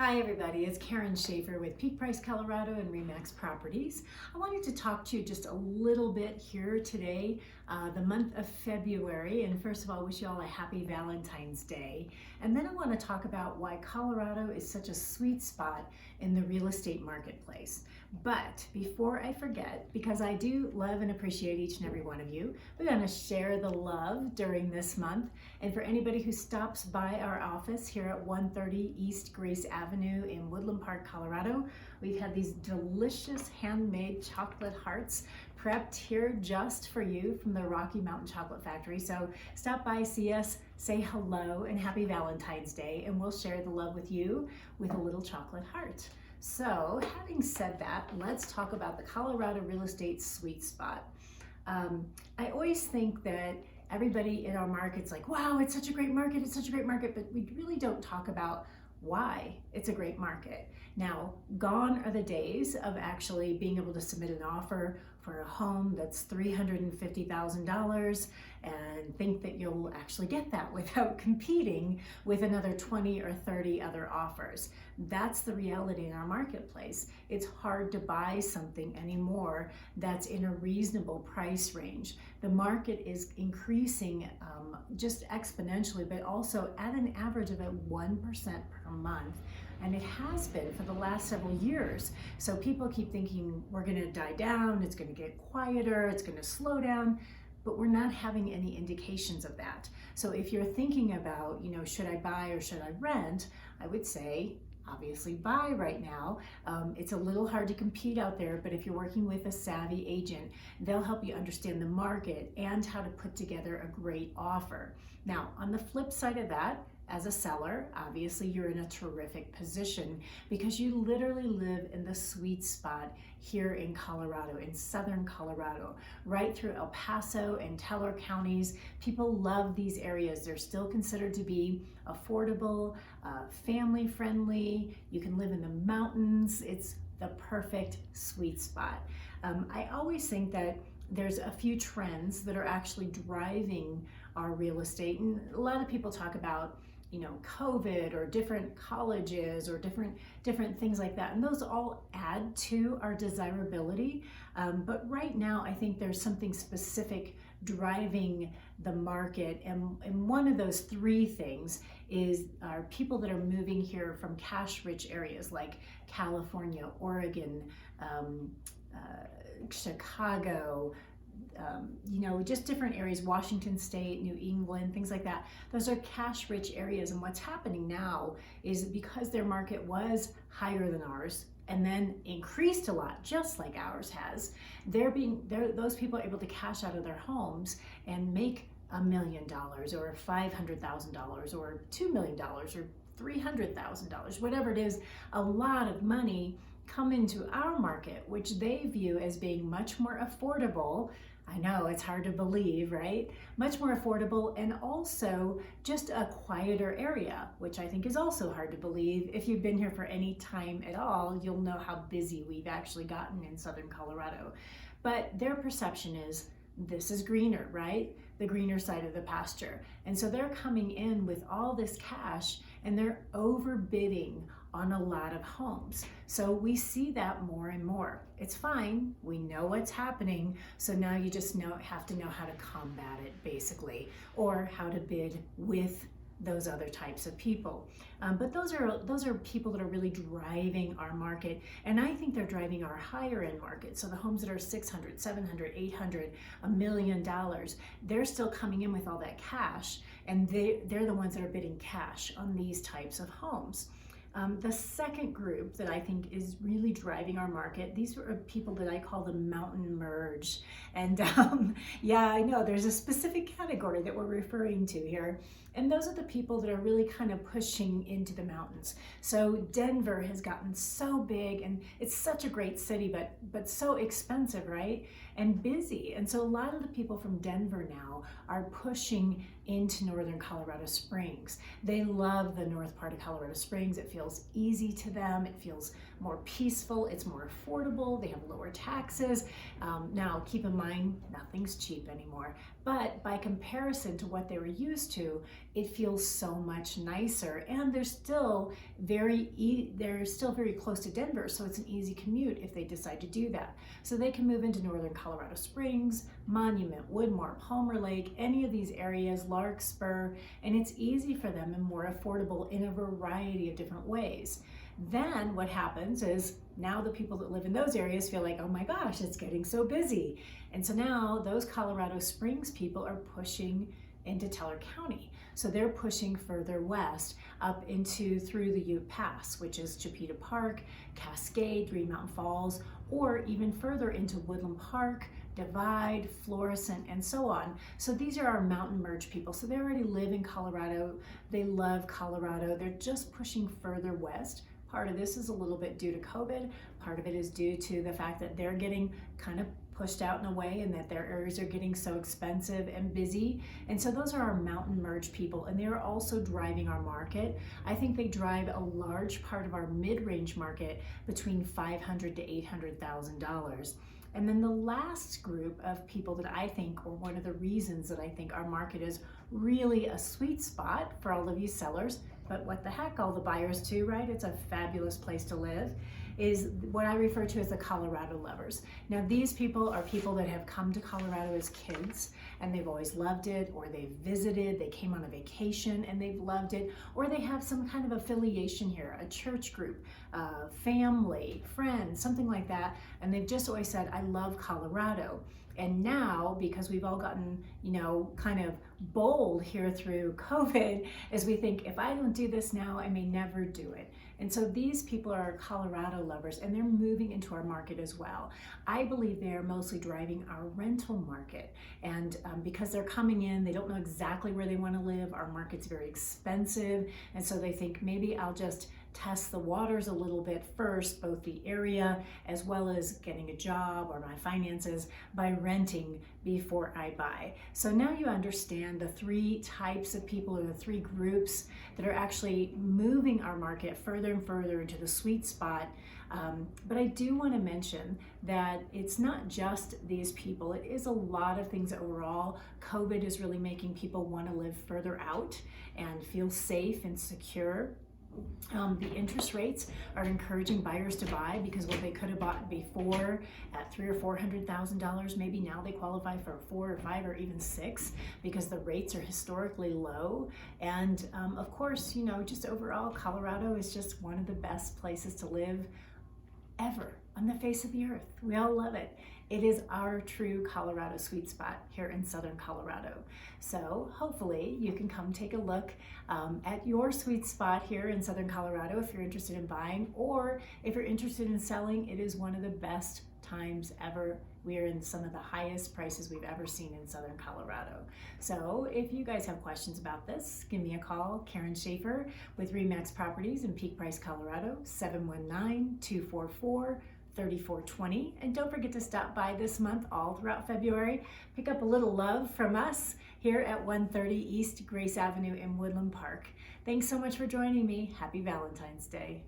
Hi everybody, it's Karen Schaefer with Peak Price Colorado and Remax Properties. I wanted to talk to you just a little bit here today, the month of February, and first of all wish you all a happy Valentine's Day. And then I want to talk about why Colorado is such a sweet spot in the real estate marketplace. But before I forget, because I do love and appreciate each and every one of you, we're going to share the love during this month. And for anybody who stops by our office here at 130 East Grace Avenue in Woodland Park, Colorado, we've had these delicious handmade chocolate hearts prepped here just for you from the Rocky Mountain Chocolate Factory. So stop by, see us, say hello, and happy Valentine's Day, and we'll share the love with you with a little chocolate heart. So having said that, let's talk about the Colorado real estate sweet spot. I always think that everybody in our market's like, wow, it's such a great market, it's such a great market, but we really don't talk about why it's a great market. Now, gone are the days of actually being able to submit an offer for a home that's $350,000 and think that you'll actually get that without competing with another 20 or 30 other offers. That's the reality in our marketplace. It's hard to buy something anymore that's in a reasonable price range. The market is increasing just exponentially, but also at an average of about 1% per month. And it has been for the last several years. So people keep thinking we're going to die down, it's going to get quieter, it's going to slow down, but we're not having any indications of that. So if you're thinking about, should I buy or should I rent, I would say, obviously buy right now. It's a little hard to compete out there, but if you're working with a savvy agent, they'll help you understand the market and how to put together a great offer. Now, on the flip side of that, as a seller, obviously you're in a terrific position because you literally live in the sweet spot here in Colorado, in southern Colorado, right through El Paso and Teller counties. People love these areas. They're still considered to be affordable, family friendly. You can live in the mountains. It's the perfect sweet spot. I always think that there's a few trends that are actually driving our real estate, and a lot of people talk about COVID or different colleges or different things like that. And those all add to our desirability. But right now, I think there's something specific driving the market. And one of those three things are people that are moving here from cash-rich areas like California, Oregon, Chicago, just different areas, Washington State, New England, things like that. Those are cash-rich areas. And what's happening now is because their market was higher than ours and then increased a lot, just like ours has, those people are able to cash out of their homes and make $1 million or $500,000 or $2 million or $300,000, whatever it is, a lot of money come into our market, which they view as being much more affordable. I know it's hard to believe, right? Much more affordable, and also just a quieter area, which I think is also hard to believe. If you've been here for any time at all, you'll know how busy we've actually gotten in southern Colorado. But their perception is this is greener, right? The greener side of the pasture. And so they're coming in with all this cash and they're overbidding on a lot of homes. So we see that more and more. It's fine, we know what's happening, so now you just have to know how to combat it, basically, or how to bid with those other types of people. But those are people that are really driving our market, and I think they're driving our higher end market. So the homes that are $600, $700, $800, $1 million, they're still coming in with all that cash, and they're the ones that are bidding cash on these types of homes. The second group that I think is really driving our market, these are people that I call the mountain merge. And yeah, I know there's a specific category that we're referring to here. And those are the people that are really kind of pushing into the mountains. So Denver has gotten so big, and it's such a great city, but so expensive, right? And busy. And so a lot of the people from Denver now are pushing into northern Colorado Springs. They love the north part of Colorado Springs. It feels easy to them. It feels more peaceful. It's more affordable. They have lower taxes. Now, keep in mind, nothing's cheap anymore. But by comparison to what they were used to, it feels so much nicer, and they're still very close to Denver, so it's an easy commute if they decide to do that. So they can move into northern Colorado Springs, Monument, Woodmore, Palmer Lake, any of these areas, Larkspur, and it's easy for them and more affordable in a variety of different ways. Then what happens is now the people that live in those areas feel like, oh my gosh, it's getting so busy. And so now those Colorado Springs people are pushing into Teller County. So they're pushing further west up into through the Ute Pass, which is Chipeta Park, Cascade, Green Mountain Falls, or even further into Woodland Park, Divide, Florissant, and so on. So these are our mountain merge people. So they already live in Colorado. They love Colorado. They're just pushing further west. Part of this is a little bit due to COVID. Part of it is due to the fact that they're getting kind of pushed out in a way and that their areas are getting so expensive and busy. And so those are our mountain merge people, and they're also driving our market. I think they drive a large part of our mid-range market between $500,000 to $800,000. And then the last group of people that I think, or one of the reasons that I think our market is really a sweet spot for all of you sellers, but what the heck, all the buyers too, right? It's a fabulous place to live, is what I refer to as the Colorado lovers. Now, these people are people that have come to Colorado as kids and they've always loved it, or they've visited, they came on a vacation and they've loved it, or they have some kind of affiliation here, a church group, family, friends, something like that, and they've just always said, I love Colorado. And now, because we've all gotten, kind of bold here through COVID, as we think, if I don't do this now, I may never do it. And so these people are Colorado lovers, and they're moving into our market as well. I believe they're mostly driving our rental market. And because they're coming in, they don't know exactly where they want to live. Our market's very expensive. And so they think, maybe I'll just test the waters a little bit first, both the area as well as getting a job or my finances, by renting before I buy. So now you understand the three types of people, or the three groups that are actually moving our market further and further into the sweet spot. But I do want to mention that it's not just these people. It is a lot of things overall. COVID is really making people want to live further out and feel safe and secure. The interest rates are encouraging buyers to buy, because what they could have bought before at $300,000 or $400,000, maybe now they qualify for 4 or 5 or even 6, because the rates are historically low. And of course, just overall, Colorado is just one of the best places to live ever on the face of the earth. We all love it. It is our true Colorado sweet spot here in Southern Colorado. So hopefully you can come take a look at your sweet spot here in Southern Colorado if you're interested in buying, or if you're interested in selling. It is one of the best times ever. We are in some of the highest prices we've ever seen in Southern Colorado. So if you guys have questions about this, give me a call. Karen Schaefer with RE/MAX Properties in Peak Price, Colorado, 719-244-3420. And don't forget to stop by this month, all throughout February. Pick up a little love from us here at 130 East Grace Avenue in Woodland Park. Thanks so much for joining me. Happy Valentine's Day.